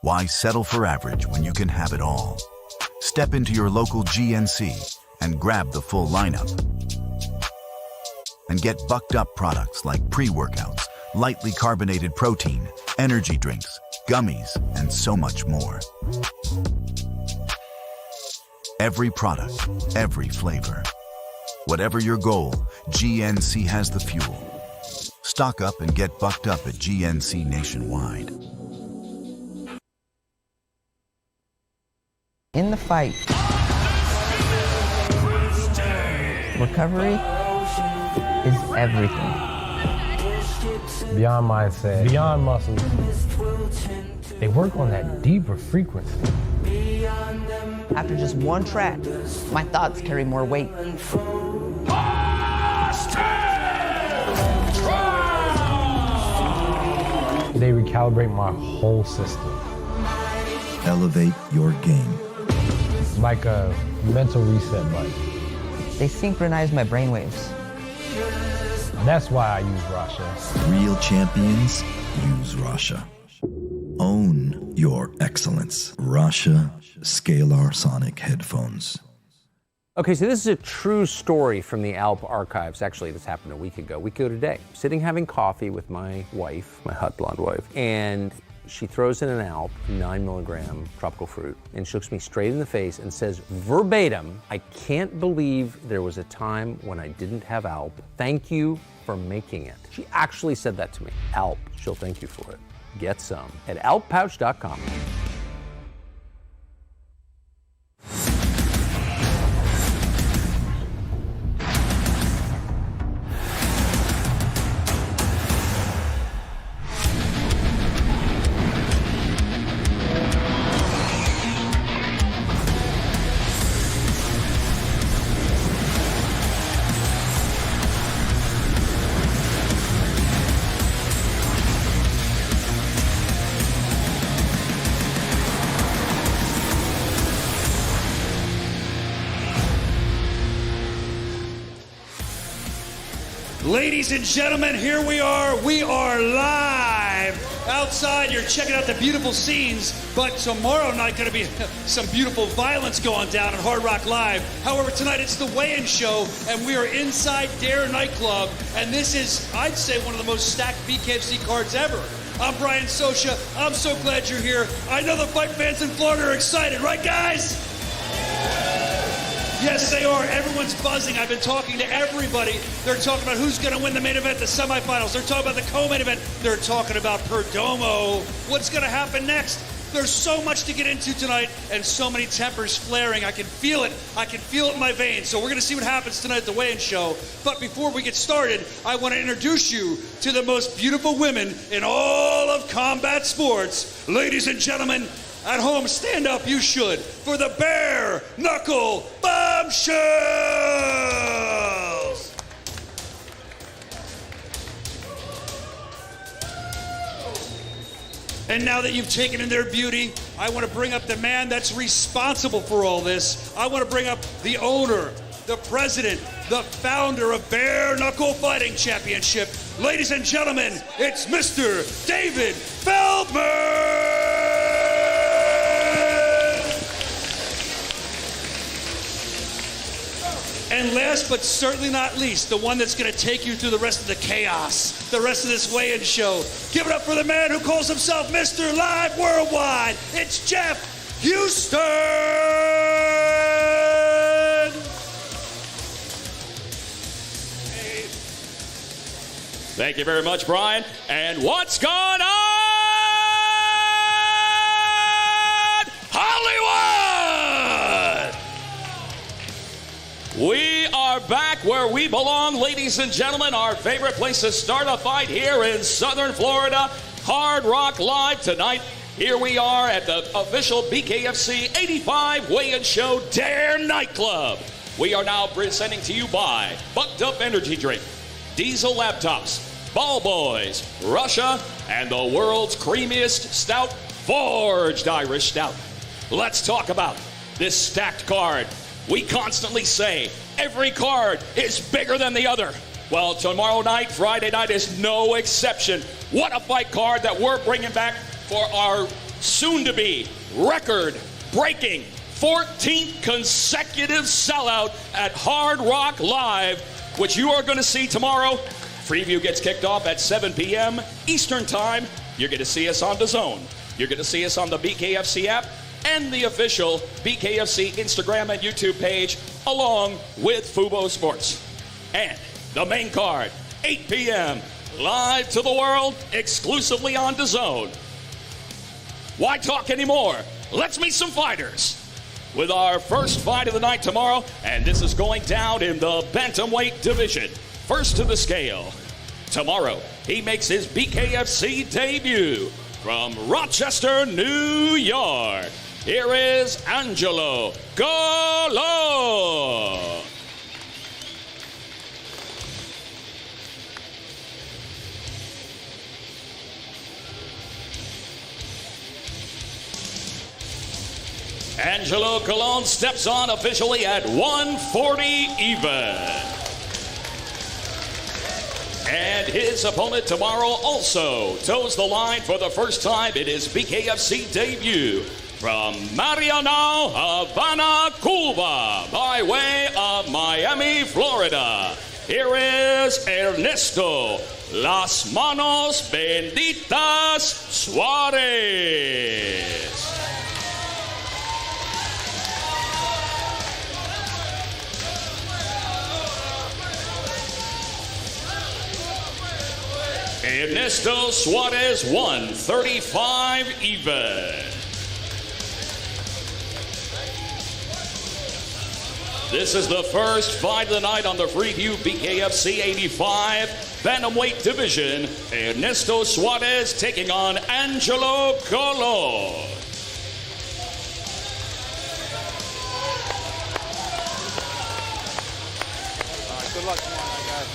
Why settle for average when you can have it all? Step into your local GNC and grab the full lineup. And get bucked up products like pre-workouts, lightly carbonated protein, energy drinks, gummies, and so much more. Every product, every flavor. Whatever your goal, GNC has the fuel. Stock up and get bucked up at GNC nationwide. In the fight, recovery is everything. Beyond mindset, beyond muscles. They work on that deeper frequency. After just one track, my thoughts carry more weight. They recalibrate my whole system. Elevate your game. Like a mental reset button. They synchronize my brainwaves. That's why I use Rasha. Real champions use Rasha. Own your excellence. Rasha Scalar Sonic headphones. Okay, so this is a true story from the Alp archives. Actually, this happened a week ago today. Sitting having coffee with my wife, my hot blonde wife, and she throws in an Alp, 9 milligram tropical fruit, and she looks me straight in the face and says verbatim, "I can't believe there was a time when I didn't have Alp. Thank you for making it." She actually said that to me. Alp, she'll thank you for it. Get some at alppouch.com. Ladies and gentlemen, here we are. We are live outside. You're checking out the beautiful scenes, but tomorrow night going to be some beautiful violence going down at Hard Rock Live. However, tonight it's the weigh-in show, and we are inside Dare nightclub, and this is, I'd say, one of the most stacked BKFC cards ever. I'm Brian Sosha. I'm so glad you're here. I know the fight fans in Florida are excited, right, guys? Yes, they are. Everyone's buzzing. I've been talking to everybody. They're talking about who's going to win the main event, the semifinals. They're talking about the co-main event. They're talking about Perdomo. What's going to happen next? There's so much to get into tonight and so many tempers flaring. I can feel it. I can feel it in my veins. So we're going to see what happens tonight at the weigh-in show. But before we get started, I want to introduce you to the most beautiful women in all of combat sports. Ladies and gentlemen, at home, stand up, you should, for the Bare Knuckle Bombshells! And now that you've taken in their beauty, I want to bring up the man that's responsible for all this. I want to bring up the owner, the president, the founder of Bare Knuckle Fighting Championship. Ladies and gentlemen, it's Mr. David Feldman! And last but certainly not least, the one that's going to take you through the rest of the chaos, the rest of this weigh-in show. Give it up for the man who calls himself Mr. Live Worldwide. It's Jeff Houston! Hey. Thank you very much, Brian. And what's going on, Hollywood? We are back where we belong, ladies and gentlemen. Our favorite place to start a fight here in Southern Florida, Hard Rock Live tonight. Here we are at the official BKFC 85 weigh-in show, Dare Nightclub. We are now presenting to you by Bucked Up Energy Drink, Diesel Laptops, Ball Boys, Russia, and the world's creamiest stout, Forged Irish Stout. Let's talk about this stacked card. We constantly say every card is bigger than the other. Well, tomorrow night, Friday night, is no exception. What a fight card that we're bringing back for our soon to be record-breaking 14th consecutive sellout at Hard Rock Live, which you are going to see tomorrow. Preview gets kicked off at 7 p.m. Eastern Time. You're going to see us on DAZN. You're going to see us on the BKFC app and the official BKFC Instagram and YouTube page, along with Fubo Sports. And the main card, 8 p.m., live to the world, exclusively on DAZN. Why talk anymore? Let's meet some fighters. With our first fight of the night tomorrow, and this is going down in the bantamweight division. First to the scale. Tomorrow, he makes his BKFC debut from Rochester, New York. Here is Angelo Golo. Angelo Colon steps on officially at 140 even. And his opponent tomorrow also toes the line for the first time in his BKFC debut from Mariano, Havana, Cuba, by way of Miami, Florida. Here is Ernesto Las Manos Benditas Suarez. Ernesto Suarez 135 even. This is the first fight of the night on the Freeview BKFC 85 Bantamweight division. Ernesto Suarez taking on Angelo Golo. Good luck tomorrow, guys.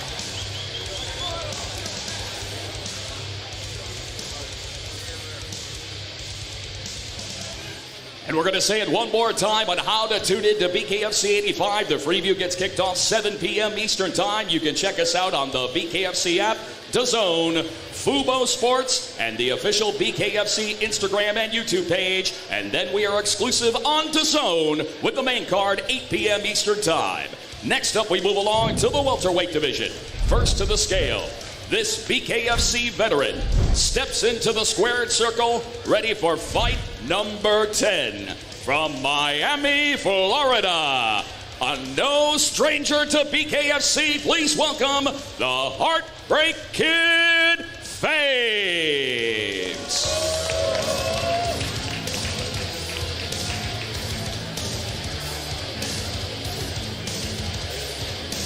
And we're going to say it one more time on how to tune in to BKFC 85. The Freeview gets kicked off 7 p.m. Eastern Time. You can check us out on the BKFC app, DAZN, Fubo Sports, and the official BKFC Instagram and YouTube page. And then we are exclusive on DAZN with the main card, 8 p.m. Eastern Time. Next up, we move along to the welterweight division. First to the scale. This BKFC veteran steps into the squared circle, ready for fight number 10. From Miami, Florida, a no stranger to BKFC, please welcome the Heartbreak Kid Fames.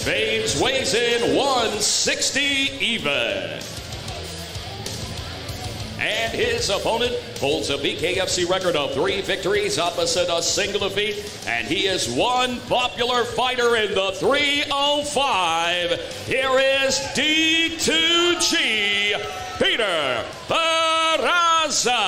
Fames weighs in 160 even. And his opponent holds a BKFC record of 3 victories opposite a single defeat. And he is one popular fighter in the 305. Here is D2G, Peter Barraza.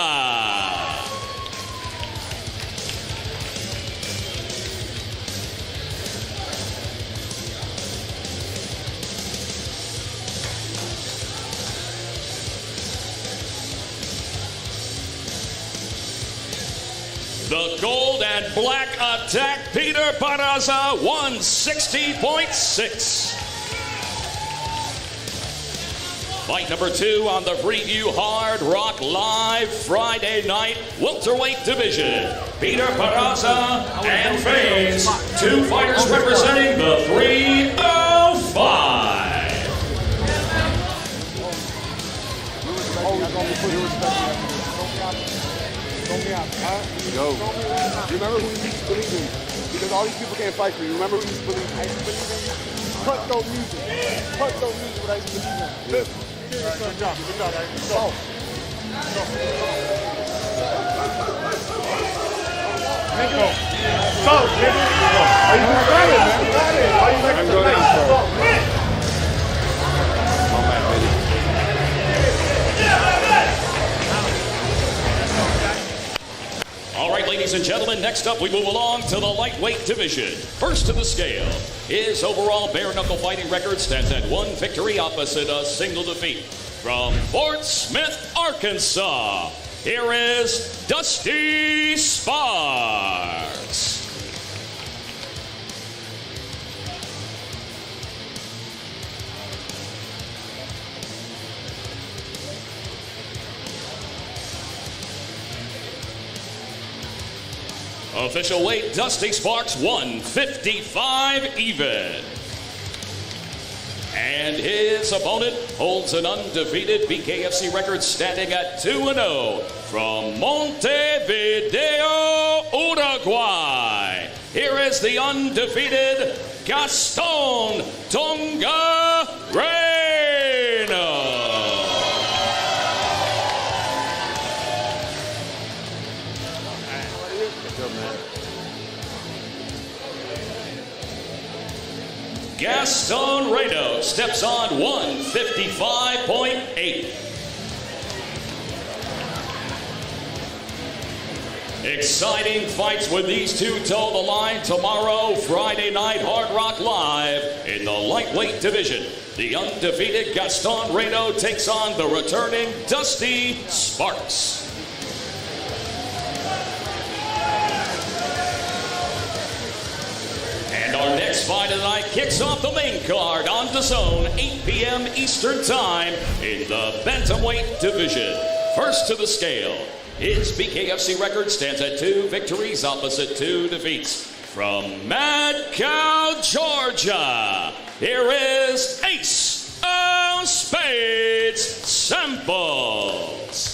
The gold and black attack, Peter Barraza, 160.6. Fight number 2 on the Freeview Hard Rock Live Friday night welterweight division. Peter Barraza and Fames, 2 fighters representing the 305. Yo, remember who you used to believe in, because all these people can't fight for you. Remember who you used to believe in. I used to believe in cutthroat music. Cutthroat music, what I used to believe in. Listen. Good job, guys. Go. Go. So, are you excited, man? Are you excited? All right, ladies and gentlemen, next up we move along to the lightweight division. First to the scale. His overall bare-knuckle fighting record stands at 1 victory opposite a single defeat. From Fort Smith, Arkansas, here is Dusty Sparks. Official weight, Dusty Sparks, 155 even. And his opponent holds an undefeated BKFC record standing at 2-0 from Montevideo, Uruguay. Here is the undefeated Gaston Tonga Reino. Gaston Reino steps on 155.8. Exciting fights with these two toe the line tomorrow, Friday night, Hard Rock Live in the lightweight division. The undefeated Gaston Reino takes on the returning Dusty Sparks. And our next fight of the night kicks off the main card on DAZN, 8 p.m. Eastern Time in the bantamweight division. First to the scale, his BKFC record stands at 2 victories opposite 2 defeats. From Mad Cow, Georgia, here is Ace of Spades Samples.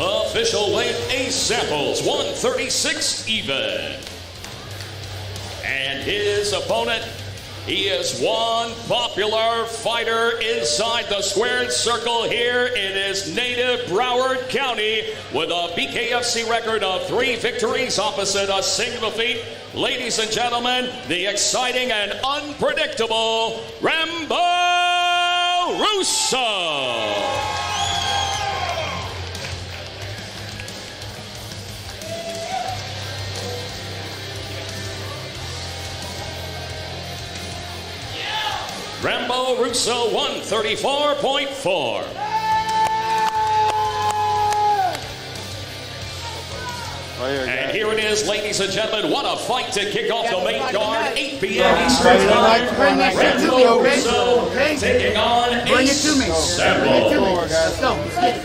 Official weight, Ace Samples, 136 even. And his opponent, he is one popular fighter inside the squared circle here in his native Broward County with a BKFC record of 3 victories opposite a single defeat. Ladies and gentlemen, the exciting and unpredictable Rambo Russo. Rambo Russo, 134.4. And here it is, ladies and gentlemen. What a fight to kick off the main card. 8 p.m. Eastern Time. Rambo Russo taking on Ace Samples. Let's go. Let's get it.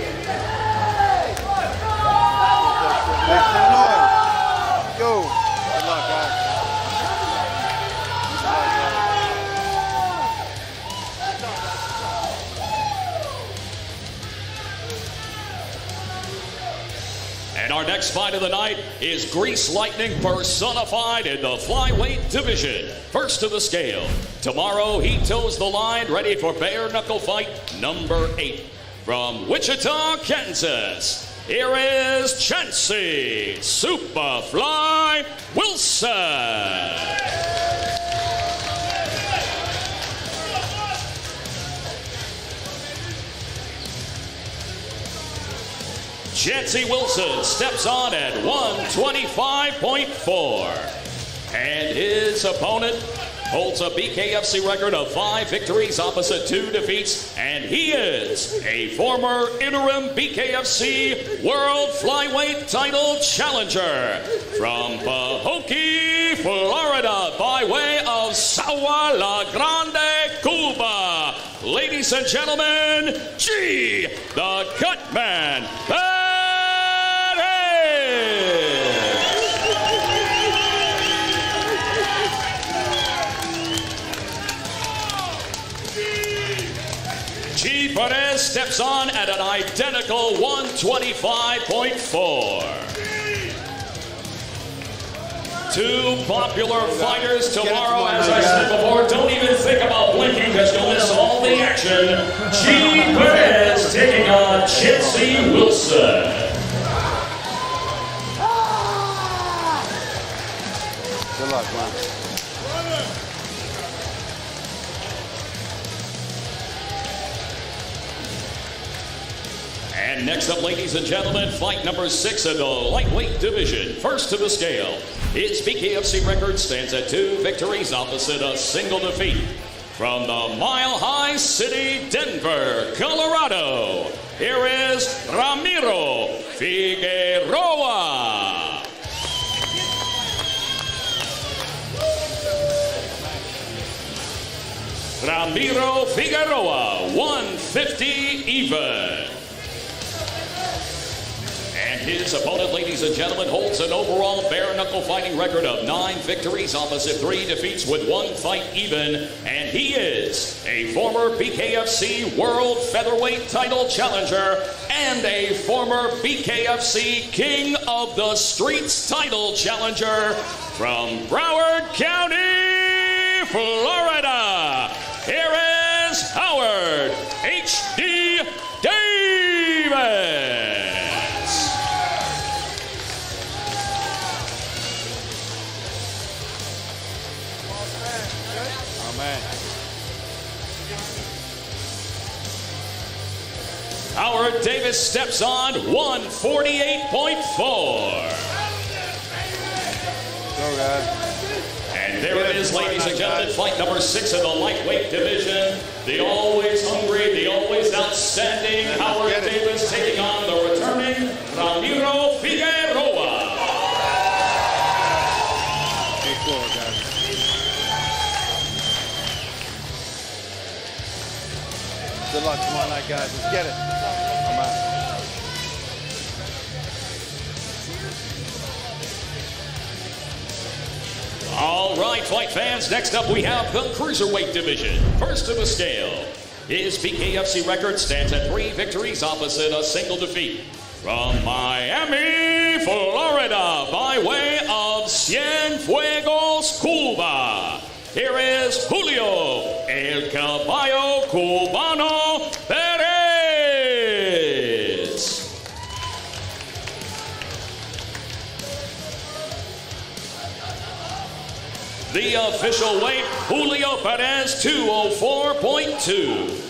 Go. Good luck, guys. And our next fight of the night is Grease Lightning personified in the flyweight division. First to the scale. Tomorrow he toes the line, ready for bare knuckle fight number 8. From Wichita, Kansas, here is Chancey Superfly Wilson. Chancey Wilson steps on at 125.4. And his opponent holds a BKFC record of 5 victories opposite 2 defeats. And he is a former interim BKFC World Flyweight title challenger from Pahokee, Florida, by way of Sawa La Grande, Cuba. Ladies and gentlemen, G, the Cutman. G. Perez steps on at an identical 125.4. 2 popular fighters tomorrow, as I said before. Don't even think about blinking because you'll miss all the action. G. Perez taking on Chancey Wilson. Good luck, man. And next up, ladies and gentlemen, fight number 6 in the lightweight division. First to the scale. His BKFC record stands at 2 victories opposite a single defeat. From the Mile High City, Denver, Colorado, here is Ramiro Figueroa. Ramiro Figueroa, 150 even. And his opponent, ladies and gentlemen, holds an overall bare-knuckle fighting record of 9 victories opposite 3 defeats with 1 fight even. And he is a former BKFC World Featherweight title challenger and a former BKFC King of the Streets title challenger from Broward County, Florida. Here is Howard H.D. Davis. Amen. Howard Davis steps on 148.4. Go, guys. And there it is, ladies and gentlemen, fight number 6 in the lightweight division. The always hungry, the always outstanding Howard Davis taking on the returning Ramiro Figueroa. Big floor, guys. Good luck tomorrow night, guys. Let's get it. I'm out. All right, fight fans, next up we have the cruiserweight division. First to the scale. His BKFC record stands at 3 victories opposite a single defeat. From Miami, Florida, by way of Cienfuegos, Cuba, here is Julio El Caballo Cubano Perez. The official weight, Julio Perez, 204.2.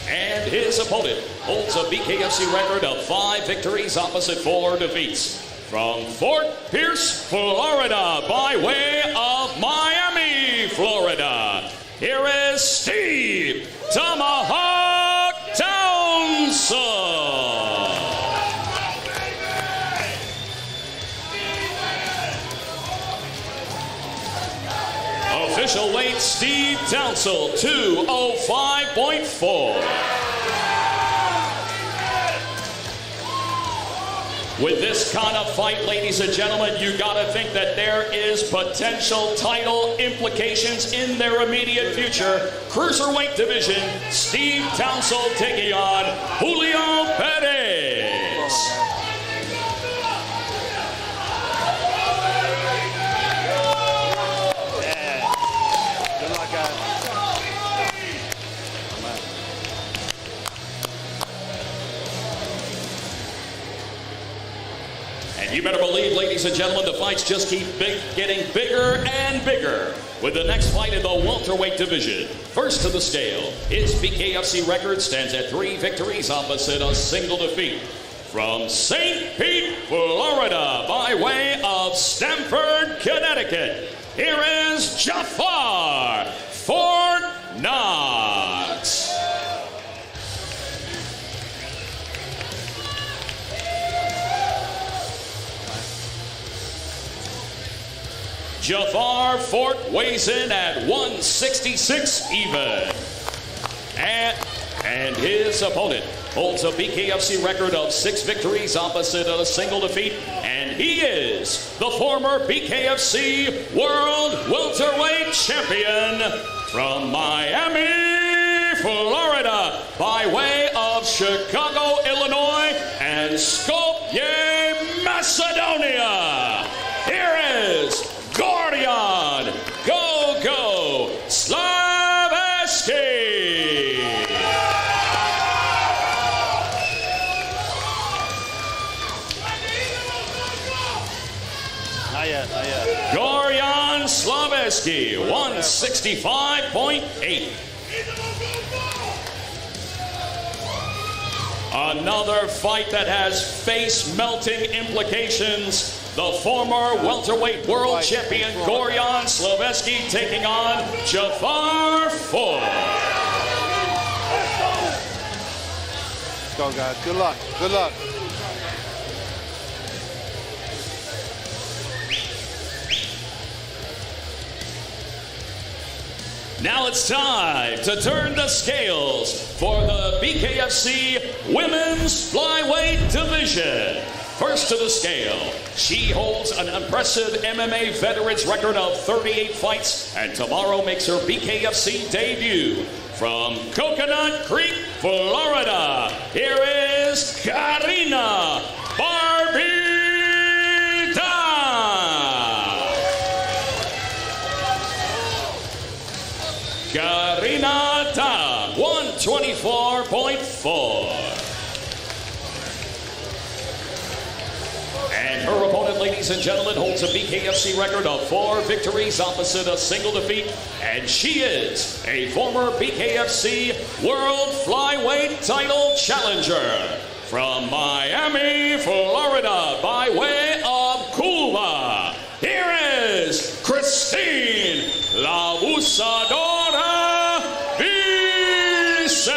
And his opponent holds a BKFC record of 5 victories opposite 4 defeats. From Fort Pierce, Florida, by way of Miami, Florida, here is Steve Tomahawk Townsend. Official weight, Steve Townsend, 205.4. With this kind of fight, ladies and gentlemen, you gotta think that there is potential title implications in their immediate future. Cruiserweight division, Steve Townsend taking on Julio Perez. Good luck, guys. I'm out. And you better believe, ladies and gentlemen, the fights just keep getting bigger and bigger. With the next fight in the welterweight division. First to the scale, his BKFC record stands at 3 victories opposite a single defeat. From St. Pete, Florida, by way of Stamford, Connecticut, here is Jafar Fort Knox. Jafar Fort weighs in at 166 even. And his opponent holds a BKFC record of 6 victories opposite a single defeat. And he is the former BKFC World Welterweight Champion from Miami, Florida, by way of Chicago, Illinois, and Skopje, Macedonia. Here is Gordian Go-Go Slaveski. Not yet. Gordian Slaveski, 165.8. Another fight that has face-melting implications. The former welterweight world champion Gorjan Sloveski taking on Jafar Ford. Let's go, guys. Good luck. Good luck. Now it's time to turn the scales for the BKFC Women's Flyweight Division. First to the scale, she holds an impressive MMA veterans record of 38 fights and tomorrow makes her BKFC debut. From Coconut Creek, Florida, here is Karina Barbie. Karina Da, 124.4. And her opponent, ladies and gentlemen, holds a BKFC record of 4 victories opposite a single defeat. And she is a former BKFC World Flyweight title challenger. From Miami, Florida, by way of Cuba, here is Christine La Busadora Vicens.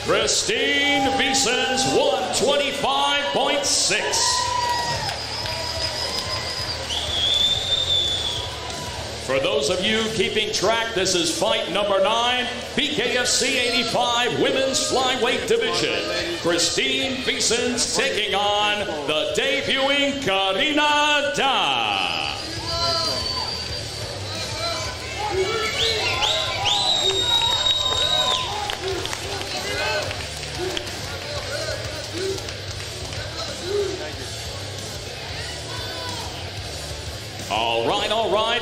Christine Vicens, 125.6. For those of you keeping track, this is fight number 9, BKFC 85 Women's Flyweight Division. Christine Vicens taking on the debuting Karina Da. All right.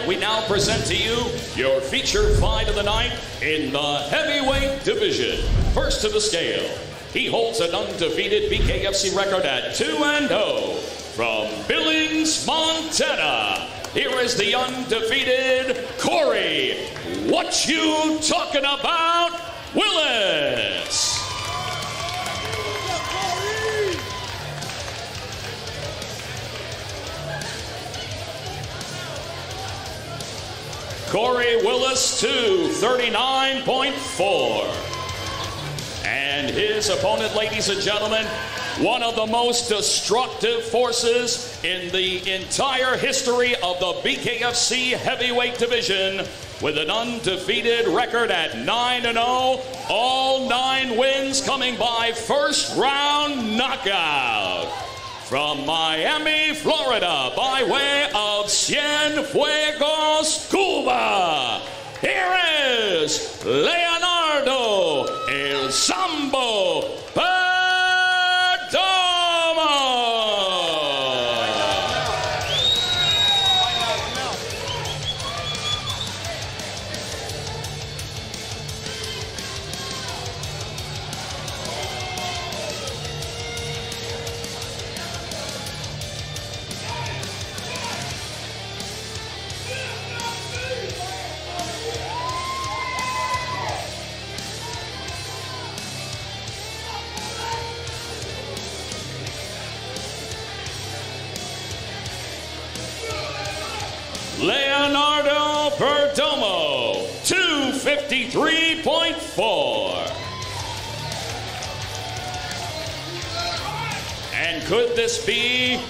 We now present to you your featured fight of the night in the heavyweight division. First to the scale, he holds an undefeated BKFC record at 2-0. From Billings, Montana, here is the undefeated Corey. What you talking about, Willis? Corey Willis, 239.4. And his opponent, ladies and gentlemen, one of the most destructive forces in the entire history of the BKFC heavyweight division, with an undefeated record at 9-0, all 9 wins coming by first round knockout. From Miami, Florida, by way of Cienfuegos, Cuba, here is Leonardo El Sambo Perdomo. Leonardo Perdomo, 253.4. And could this be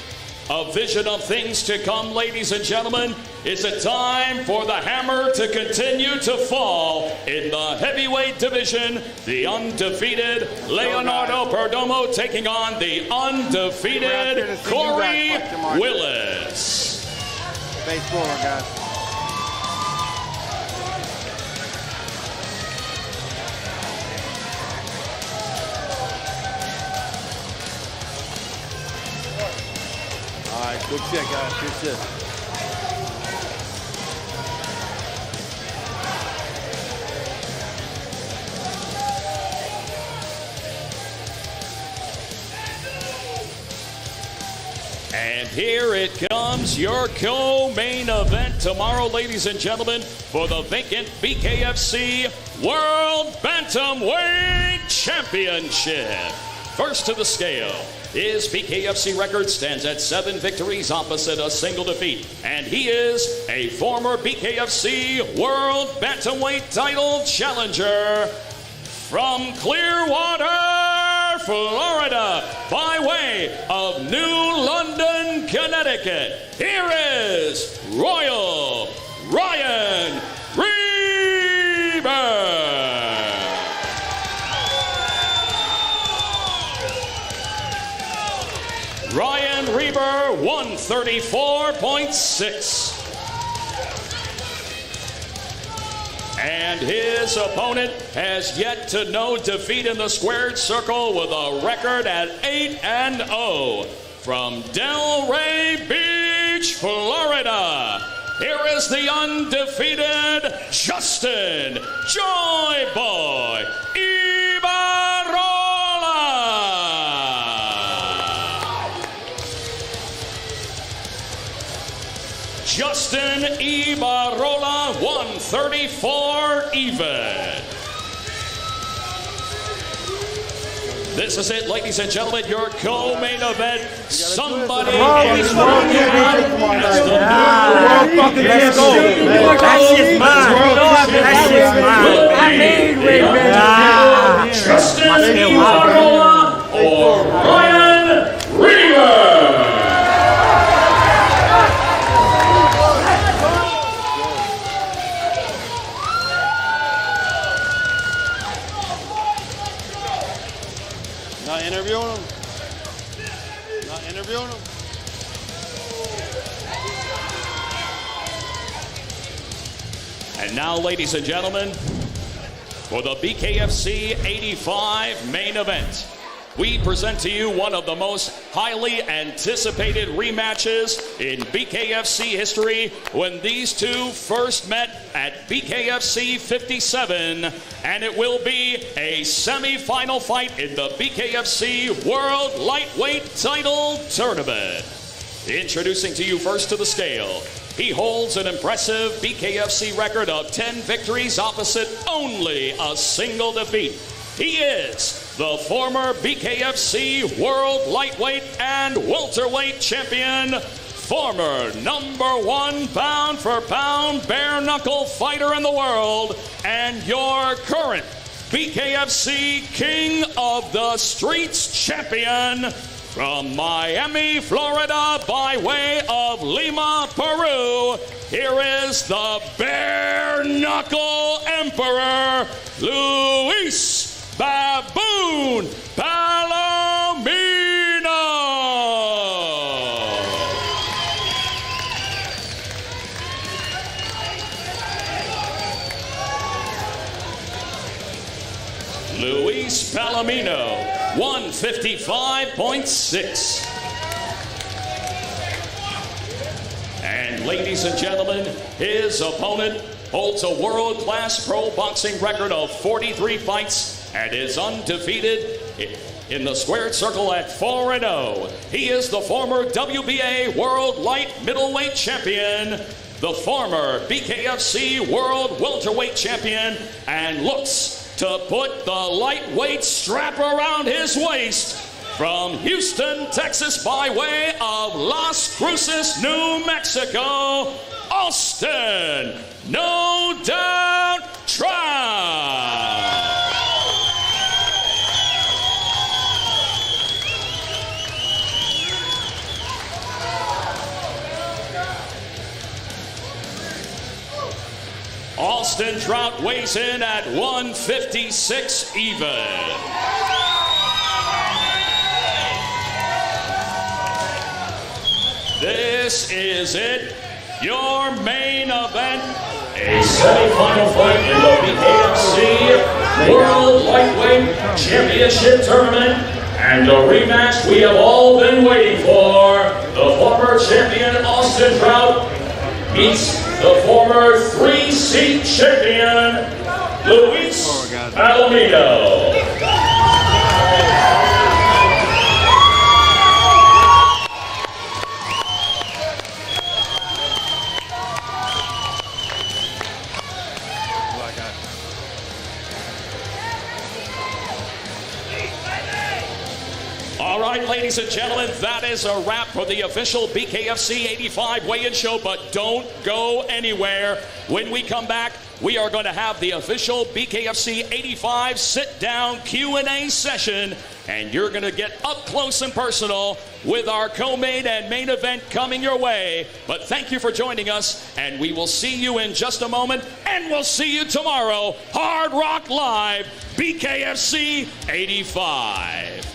a vision of things to come, ladies and gentlemen? Is it time for the hammer to continue to fall in the heavyweight division? The undefeated Leonardo Perdomo taking on the undefeated Corey Willis. Face forward, guys. All right, good shit, guys. Good shit. And here it comes, your co-main event tomorrow, ladies and gentlemen, for the vacant BKFC World Bantamweight Championship. First to the scale, his BKFC record stands at 7 victories opposite a single defeat. And he is a former BKFC World Bantamweight title challenger from Clearwater, Florida, by way of New London, Connecticut. Here is Royal Ryan Reber. Ryan Reber, 134.6. And his opponent has yet to know defeat in the squared circle with a record at 8-0 from Delray Beach, Florida. Here is the undefeated Justin Joy Boy Ibarola. Justin Ibarola, 134 even. This is it, ladies and gentlemen, your co-main event. Somebody is working out as the Let's go. That shit's mine. That shit's mine. I need Ray. Justin Ibarola or Ryan Reber. Not interviewing him. Not interviewing him. And now, ladies and gentlemen, for the BKFC 85 main event, we present to you one of the most highly anticipated rematches in BKFC history when these two first met at BKFC 57, and it will be a semi-final fight in the BKFC World Lightweight Title Tournament. Introducing to you first to the scale, he holds an impressive BKFC record of 10 victories opposite only a single defeat. He is the former BKFC World Lightweight and Welterweight Champion, former #1 pound-for-pound bare-knuckle fighter in the world, and your current BKFC King of the Streets champion from Miami, Florida, by way of Lima, Peru. Here is the bare-knuckle emperor, Luis Baboon Palomino. Luis Palomino, 155.6. And ladies and gentlemen, his opponent holds a world-class pro boxing record of 43 fights and is undefeated in the squared circle at 4-0. He is the former WBA World Light Middleweight Champion, the former BKFC World Welterweight Champion, and looks to put the lightweight strap around his waist from Houston, Texas, by way of Las Cruces, New Mexico, Austin, no doubt, Trout. Austin Trout weighs in at 156 even. This is it, your main event, a semi-final fight in the BKFC World Lightweight Championship Tournament, and a rematch we have all been waiting for. The former champion Austin Trout meets the former 3-seat champion Luis Palomino. ladies and gentlemen, that is a wrap for the official BKFC 85 weigh-in show, but don't go anywhere. When we come back, we are going to have the official BKFC 85 sit-down Q&A session, and you're going to get up close and personal with our co-main and main event coming your way. But thank you for joining us, and we will see you in just a moment, and we'll see you tomorrow, Hard Rock Live, BKFC 85.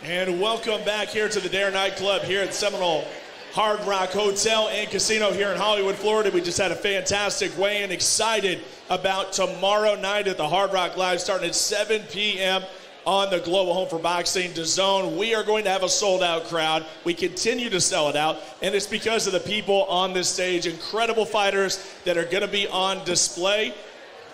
And welcome back here to the Dare Nightclub here at Seminole Hard Rock Hotel and Casino here in Hollywood, Florida. We just had a fantastic weigh-in. Excited about tomorrow night at the Hard Rock Live starting at 7 p.m. on the Global Home for Boxing DAZN. We are going to have a sold-out crowd. We continue to sell it out, and it's because of the people on this stage. Incredible fighters that are going to be on display.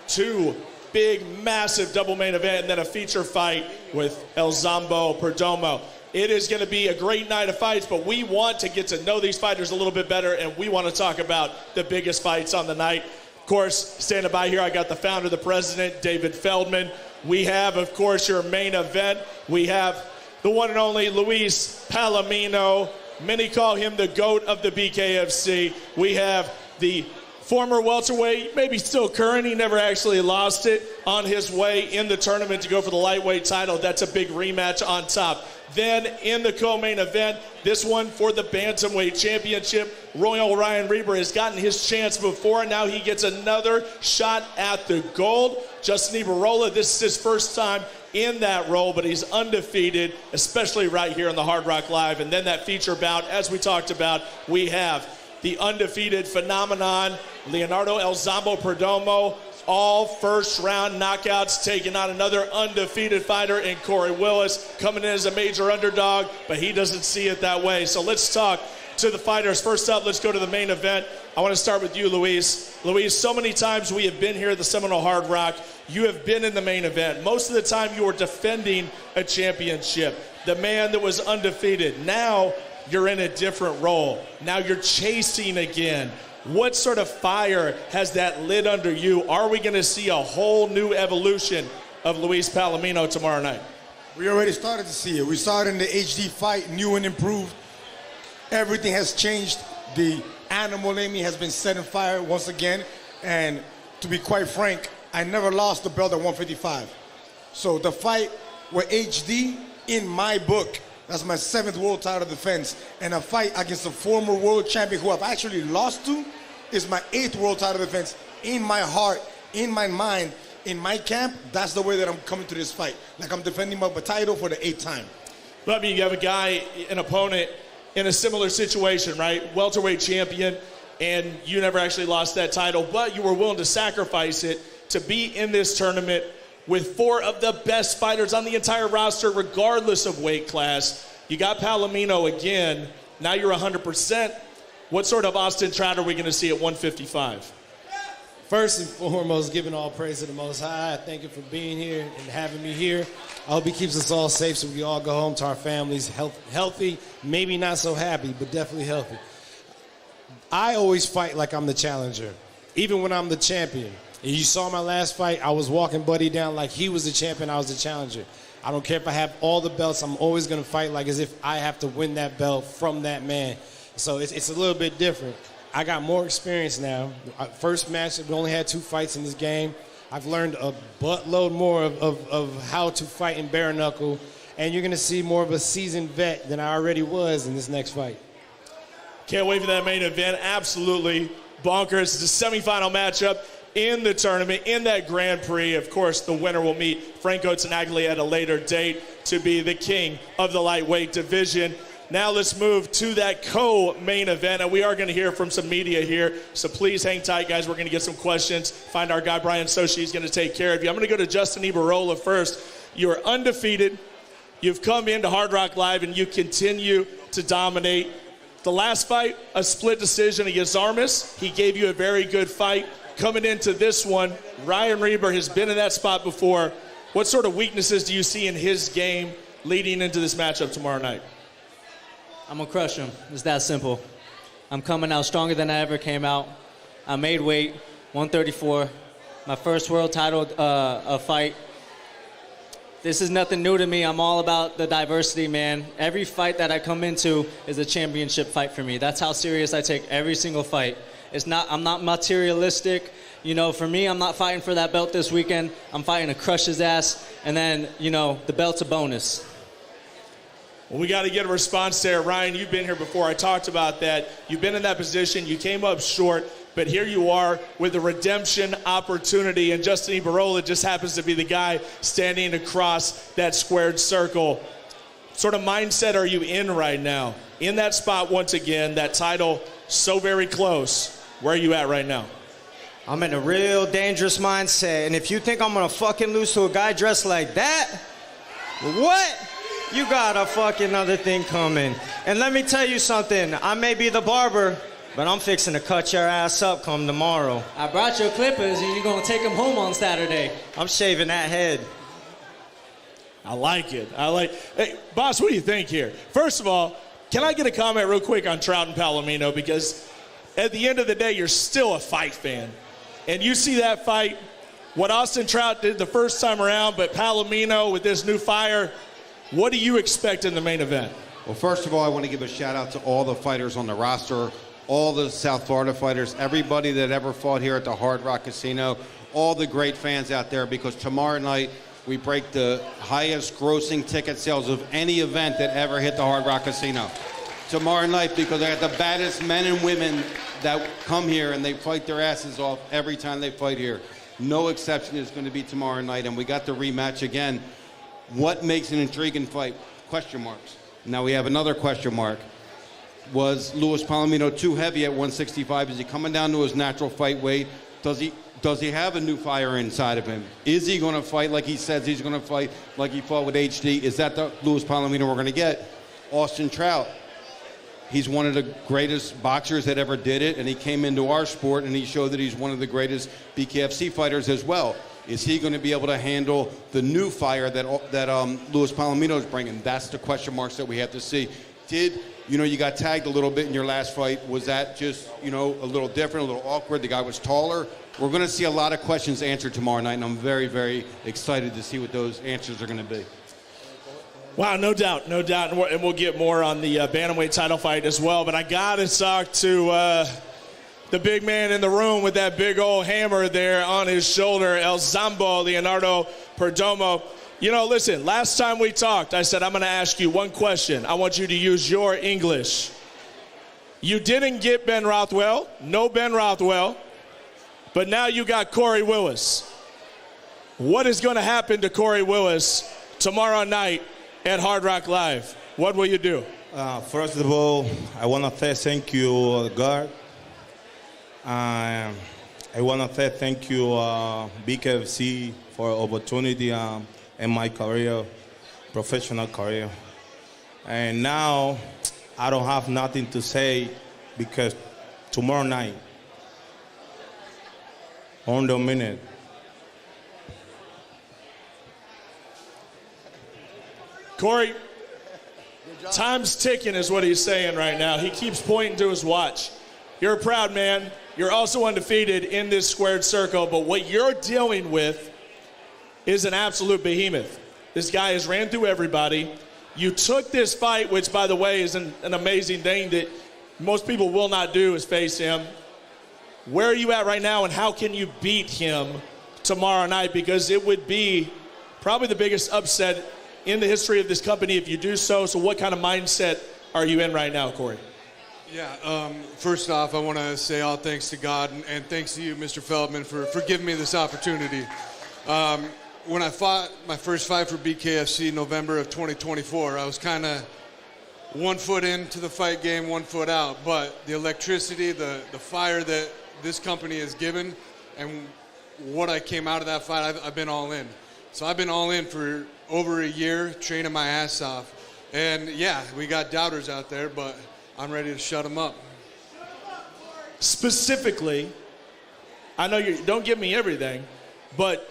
2 big, massive double main event, and then a feature fight with El Zombo Perdomo. It is going to be a great night of fights, but we want to get to know these fighters a little bit better, and we want to talk about the biggest fights on the night. Of course, standing by here, I got the founder, the president, David Feldman. We have, of course, your main event. We have the one and only Luis Palomino. Many call him the GOAT of the BKFC. We have the former welterweight, maybe still current, he never actually lost it, on his way in the tournament to go for the lightweight title. That's a big rematch on top. Then in the co-main event, this one for the Bantamweight Championship, Royal Ryan Reber has gotten his chance before, and now he gets another shot at the gold. Justin Ibarola, this is his first time in that role, but he's undefeated, especially right here on the Hard Rock Live. And then that feature bout, as we talked about, we have the undefeated phenomenon, Leonardo El Zombo Perdomo, all first-round knockouts, taking on another undefeated fighter in Corey Willis, coming in as a major underdog, but he doesn't see it that way. So let's talk to the fighters. First up, let's go to the main event. I want to start with you, Luis. Luis, so many times we have been here at the Seminole Hard Rock. You have been in the main event. Most of the time you were defending a championship, the man that was undefeated. Now you're in a different role. Now you're chasing again. What sort of fire has that lit under you? Are we going to see a whole new evolution of Luis Palomino tomorrow night? We already started to see it. We saw it in the HD fight, new and improved. Everything has changed. The animal in me has been set on fire once again. And to be quite frank, I never lost the belt at 155. So the fight with HD, in my book, that's my 7th world title defense. And a fight against a former world champion who I've actually lost to is my 8th world title defense. In my heart, in my mind, in my camp, that's the way that I'm coming to this fight. Like I'm defending my title for the 8th time. But I mean, you have a guy, an opponent in a similar situation, right? Welterweight champion, and you never actually lost that title, but you were willing to sacrifice it to be in this tournament with 4 of the best fighters on the entire roster, regardless of weight class. You got Palomino again. Now you're 100%. What sort of Austin Trout are we going to see at 155? First and foremost, giving all praise to the Most High. I thank you for being here and having me here. I hope he keeps us all safe so we can all go home to our families healthy, maybe not so happy, but definitely healthy. I always fight like I'm the challenger, even when I'm the champion. And you saw my last fight, I was walking Buddy down like he was the champion, I was the challenger. I don't care if I have all the belts, I'm always going to fight like as if I have to win that belt from that man. So it's a little bit different. I got more experience now. First match, we only had 2 fights in this game. I've learned a buttload more of how to fight in bare knuckle, and you're going to see more of a seasoned vet than I already was in this next fight. Can't wait for that main event. Absolutely bonkers. It's a semifinal matchup in the tournament, in that Grand Prix. Of course, the winner will meet Franco Tenaglia at a later date to be the king of the lightweight division. Now let's move to that co-main event, and we are going to hear from some media here, so please hang tight, guys. We're going to get some questions. Find our guy, Brian Sochi. He's going to take care of you. I'm going to go to Justin Ibarola first. You are undefeated. You've come into Hard Rock Live, and you continue to dominate. The last fight, a split decision against Armas. He gave you a very good fight. Coming into this one, Ryan Reber has been in that spot before. What sort of weaknesses do you see in his game leading into this matchup tomorrow night? I'm going to crush him. It's that simple. I'm coming out stronger than I ever came out. I made weight, 134. My first world title fight. This is nothing new to me. I'm all about the diversity, man. Every fight that I come into is a championship fight for me. That's how serious I take every single fight. I'm not materialistic. You know, for me, I'm not fighting for that belt this weekend. I'm fighting to crush his ass, and then, you know, the belt's a bonus. Well, we got to get a response there. Ryan, you've been here before. I talked about that. You've been in that position. You came up short, but here you are with a redemption opportunity, and Justin Ibarola just happens to be the guy standing across that squared circle. sort of mindset are you in right now? In that spot once again, that title so very close. Where are you at right now? I'm in a real dangerous mindset, and if you think I'm gonna fucking lose to a guy dressed like that, what? You got a fucking other thing coming. And let me tell you something, I may be the barber, but I'm fixing to cut your ass up come tomorrow. I brought your clippers, and you're gonna take them home on Saturday. I'm shaving that head. I like it. Hey, boss, what do you think here? First of all, can I get a comment real quick on Trout and Palomino? Because at the end of the day, you're still a fight fan. And you see that fight, what Austin Trout did the first time around, but Palomino with this new fire, what do you expect in the main event? Well, first of all, I want to give a shout out to all the fighters on the roster, all the South Florida fighters, everybody that ever fought here at the Hard Rock Casino, all the great fans out there, because tomorrow night we break the highest grossing ticket sales of any event that ever hit the Hard Rock Casino. Tomorrow night, because I got the baddest men and women that come here and they fight their asses off every time they fight here. No exception is going to be tomorrow night, and we got the rematch again. What makes an intriguing fight? Question marks. Now we have another question mark. Was Luis Palomino too heavy at 165? Is he coming down to his natural fight weight? Does he have a new fire inside of him? Is he going to fight like he says he's going to fight, like he fought with HD? Is that the Luis Palomino we're going to get? Austin Trout. He's one of the greatest boxers that ever did it, and he came into our sport, and he showed that he's one of the greatest BKFC fighters as well. Is he going to be able to handle the new fire that Luis Palomino is bringing? That's the question marks that we have to see. You got tagged a little bit in your last fight. Was that just, a little different, a little awkward? The guy was taller. We're going to see a lot of questions answered tomorrow night, and I'm very, very excited to see what those answers are going to be. Wow, no doubt, and we'll get more on the bantamweight title fight as well. But I got to talk to the big man in the room with that big old hammer there on his shoulder, El Zambo, Leonardo Perdomo. Listen, last time we talked, I said, I'm going to ask you one question. I want you to use your English. You didn't get Ben Rothwell, no Ben Rothwell, but now you got Corey Willis. What is going to happen to Corey Willis tomorrow night at Hard Rock Live? What will you do? First of all, I want to say thank you, God. I want to say thank you, BKFC, for opportunity in my career, professional career. And now I don't have nothing to say because tomorrow night, on the minute, Corey, time's ticking is what he's saying right now. He keeps pointing to his watch. You're a proud man. You're also undefeated in this squared circle, but what you're dealing with is an absolute behemoth. This guy has ran through everybody. You took this fight, which, by the way, is an amazing thing that most people will not do, is face him. Where are you at right now, and how can you beat him tomorrow night? Because it would be probably the biggest upset in the history of this company if you do so. So what kind of mindset are you in right now, Corey? Yeah, first off, I want to say all thanks to God and thanks to you, Mr. Feldman, for giving me this opportunity. When I fought my first fight for BKFC November of 2024, I was kind of 1 foot into the fight game, 1 foot out. But the electricity, the fire that this company has given, and what I came out of that fight, I've been all in. So I've been all in for over a year, training my ass off. And yeah, we got doubters out there, but I'm ready to shut them up. Specifically, I know you don't give me everything, but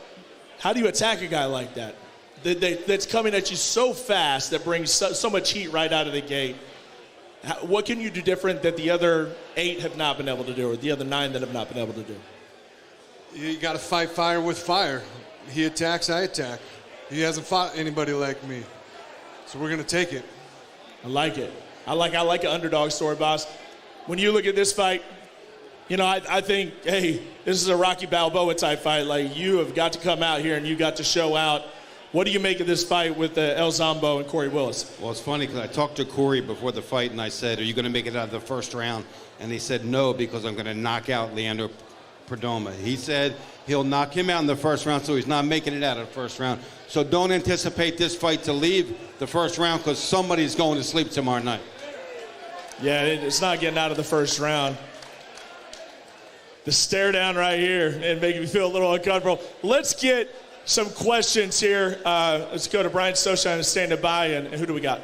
how do you attack a guy like that? That's coming at you so fast, that brings so much heat right out of the gate. What can you do different that the other 8 have not been able to do, or the other 9 that have not been able to do? You got to fight fire with fire. He attacks, I attack. He hasn't fought anybody like me. So we're going to take it. I like it. I like an underdog story, boss. When you look at this fight, I think, hey, this is a Rocky Balboa type fight. Like, you have got to come out here and you got to show out. What do you make of this fight with El Zambo and Corey Willis? Well, it's funny because I talked to Corey before the fight and I said, are you going to make it out of the first round? And he said no, because I'm going to knock out Leandro Perdomo. He said he'll knock him out in the first round, so he's not making it out of the first round. So don't anticipate this fight to leave the first round because somebody's going to sleep tomorrow night. Yeah, it's not getting out of the first round. The stare down right here and making me feel a little uncomfortable. Let's get some questions here. Let's go to Brian Soshine standing by, and who do we got?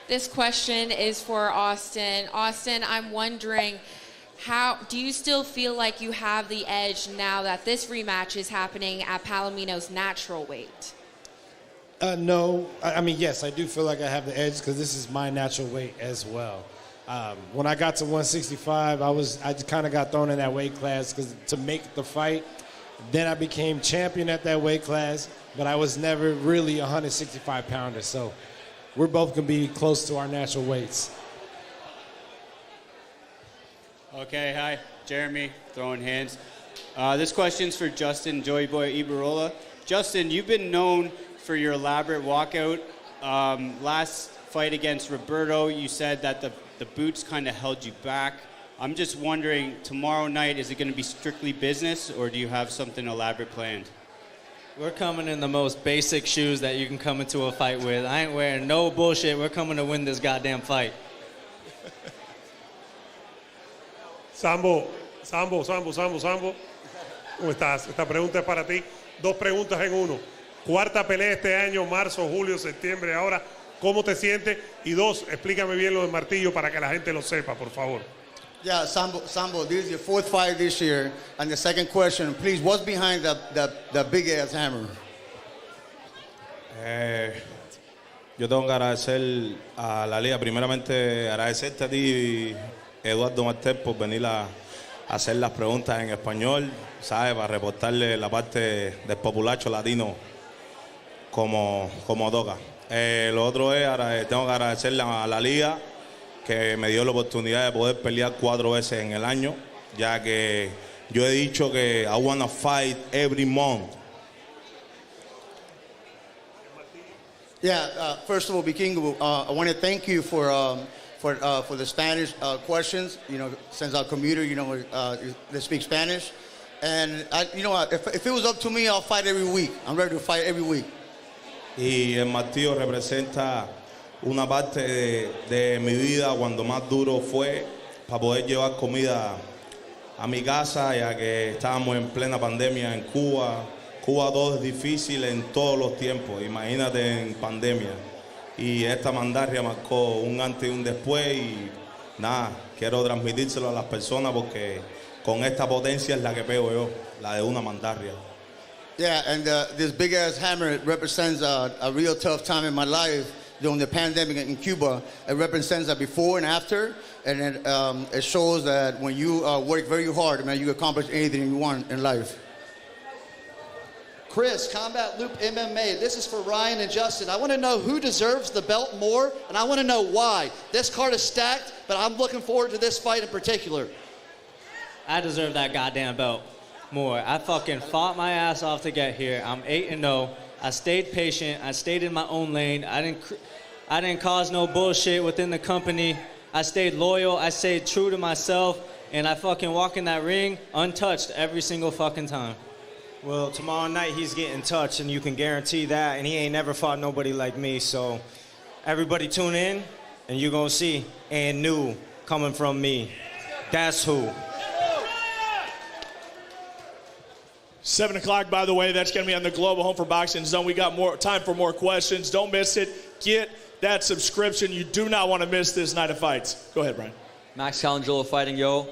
This question is for Austin. Austin, I'm wondering, how do you still feel like you have the edge now that this rematch is happening at Palomino's natural weight? No. I mean, yes, I do feel like I have the edge because this is my natural weight as well. When I got to 165, I kind of got thrown in that weight class because to make the fight, then I became champion at that weight class, but I was never really a 165-pounder. So we're both going to be close to our natural weights. Okay, hi, Jeremy, throwing hands. This question's for Justin Joey Boy Ibarola. Justin, you've been known for your elaborate walkout. Last fight against Roberto, you said that the boots kind of held you back. I'm just wondering, tomorrow night, is it going to be strictly business, or do you have something elaborate planned? We're coming in the most basic shoes that you can come into a fight with. I ain't wearing no bullshit. We're coming to win this goddamn fight. Sambo. ¿Cómo estás? Esta pregunta es para ti. Dos preguntas en uno. Cuarta pelea este año, marzo, julio, septiembre. Ahora, ¿cómo te sientes? Y dos, explícame bien lo del martillo para que la gente lo sepa, por favor. Yeah, Sambo, this is your fourth fight this year. And the second question, please, what's behind the big-ass hammer? Yo tengo que agradecer a la liga. Primeramente, agradecerte a ti, Eduardo Martel, por venir a hacer las preguntas en español, ¿sabes? Para reportarle la parte del populacho latino como toca. Lo otro es, tengo que agradecerle a la liga que me dio la oportunidad de poder pelear 4 veces en el año, ya que yo he dicho que I want to fight every month. Yeah, first of all, Vikingo, I want to thank you for the Spanish questions. You know, since our commuter, they speak Spanish, and if it was up to me, I'll fight every week. I'm ready to fight every week. Y el martillo representa una parte de mi vida cuando más duro fue para poder llevar comida a mi casa, ya que estábamos en plena pandemia en Cuba. Cuba todo es difícil en todos los tiempos, imagínate en pandemia. Y esta mandarria marcó un antes y un después y nada, quiero transmitírselo a las personas porque con esta potencia es la que pego yo, la de una mandarria. Yeah, and this big-ass hammer represents a real tough time in my life during the pandemic in Cuba. It represents a before and after, and it shows that when you work very hard, man, you accomplish anything you want in life. Chris, Combat Loop MMA. This is for Ryan and Justin. I want to know who deserves the belt more, and I want to know why. This card is stacked, but I'm looking forward to this fight in particular. I deserve that goddamn belt more. I fucking fought my ass off to get here. I'm 8-0. I stayed patient. I stayed in my own lane. I didn't cause no bullshit within the company. I stayed loyal. I stayed true to myself, and I fucking walk in that ring untouched every single fucking time. Well, tomorrow night he's getting touched, and you can guarantee that, and he ain't never fought nobody like me, so everybody tune in, and you're gonna see and new coming from me. That's who. 7 o'clock, by the way, that's going to be on the Global Home for Boxing Zone. We got more time for more questions. Don't miss it. Get that subscription. You do not want to miss this night of fights. Go ahead, Brian. Max Calangelo fighting Yo.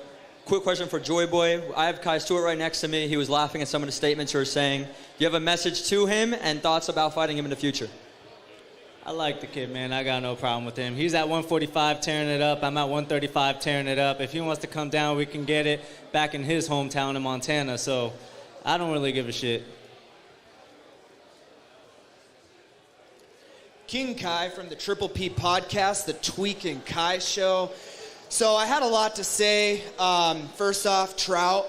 Quick question for Joy Boy. I have Kai Stewart right next to me. He was laughing at some of the statements you were saying. Do you have a message to him and thoughts about fighting him in the future? I like the kid, man. I got no problem with him. He's at 145 tearing it up. I'm at 135 tearing it up. If he wants to come down, we can get it back in his hometown in Montana. So I don't really give a shit. King Kai from the Triple P podcast, the Tweak and Kai show. So I had a lot to say. First off, Trout,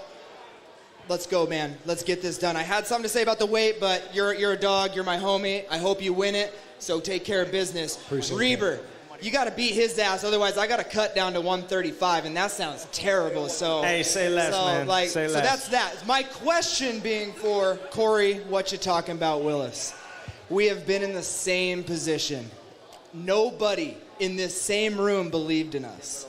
let's go, man. Let's get this done. I had something to say about the weight, but you're a dog. You're my homie. I hope you win it. So take care of business. Appreciate Reber, You got to beat his ass, otherwise I got to cut down to 135, and that sounds terrible. So hey, say less, man. Say less. So that's that. My question being for Corey, what you talking about, Willis? We have been in the same position. Nobody in this same room believed in us.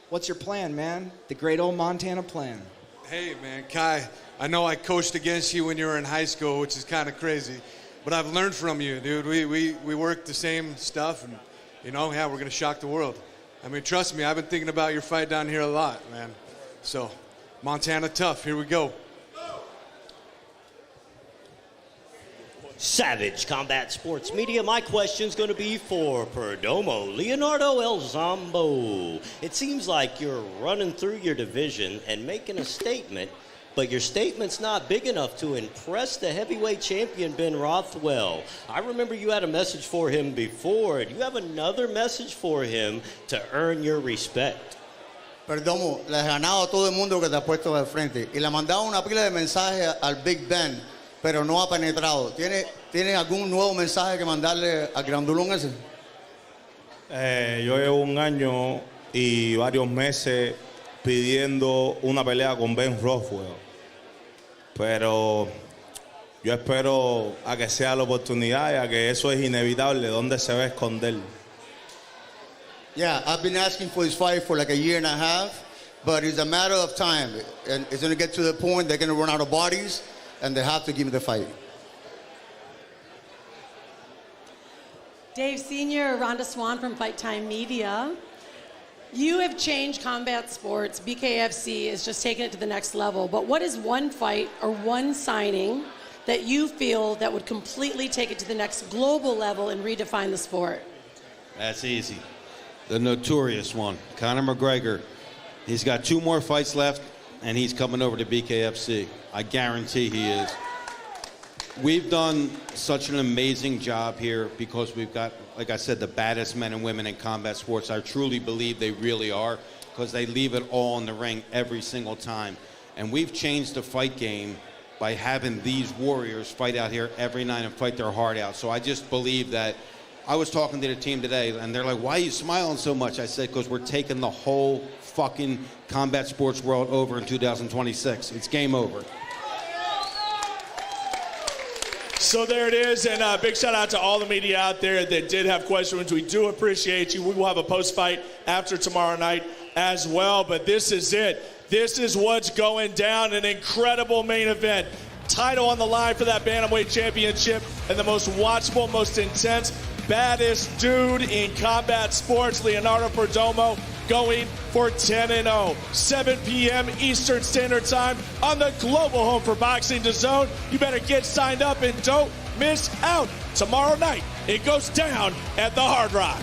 What's your plan, man? The great old Montana plan. Hey, man, Kai, I know I coached against you when you were in high school, which is kind of crazy, but I've learned from you, dude. We work the same stuff, and, you know, yeah, we're going to shock the world. I mean, trust me, I've been thinking about your fight down here a lot, man. So, Montana tough, here we go. Savage Combat Sports Media. My question's going to be for Perdomo Leonardo El Zombo. It seems like you're running through your division and making a statement, but your statement's not big enough to impress the heavyweight champion Ben Rothwell. I remember you had a message for him before. Do you have another message for him to earn your respect? Perdomo, le has ganado a todo el mundo que te ha puesto de frente y le ha mandado una pila de mensajes al Big Ben, pero no ha penetrado. ¿Tiene algún nuevo mensaje que mandarle al grandulón ese? Yo llevo un año y varios meses pidiendo una pelea con Ben Rothwell, pero yo espero a que sea la oportunidad y a que eso es inevitable. ¿Dónde se va a esconder? Yeah, I've been asking for this fight for like a year and a half, but it's a matter of time, and it's going to get to the point they're going to run out of bodies, and they have to give me the fight. Dave Sr., Rhonda Swan from Fight Time Media. You have changed combat sports. BKFC is just taking it to the next level. But what is one fight or one signing that you feel that would completely take it to the next global level and redefine the sport? That's easy. The notorious one, Conor McGregor. He's got 2 more fights left, and he's coming over to BKFC. I guarantee he is. We've done such an amazing job here because we've got, like I said, the baddest men and women in combat sports. I truly believe they really are because they leave it all in the ring every single time. And we've changed the fight game by having these warriors fight out here every night and fight their heart out. So I just believe that. I was talking to the team today, and they're like, why are you smiling so much? I said, because we're taking the whole fucking combat sports world over in 2026. It's game over. So there it is, and a big shout out to all the media out there that did have questions. We do appreciate you. We will have a post-fight after tomorrow night as well, but this is it. This is what's going down, an incredible main event. Title on the line for that Bantamweight Championship, and the most watchable, most intense, baddest dude in combat sports, Leonardo Perdomo, going for 10-0. 7 p.m. Eastern Standard Time on the global home for boxing, DAZN. You better get signed up and don't miss out. Tomorrow night, it goes down at the Hard Rock.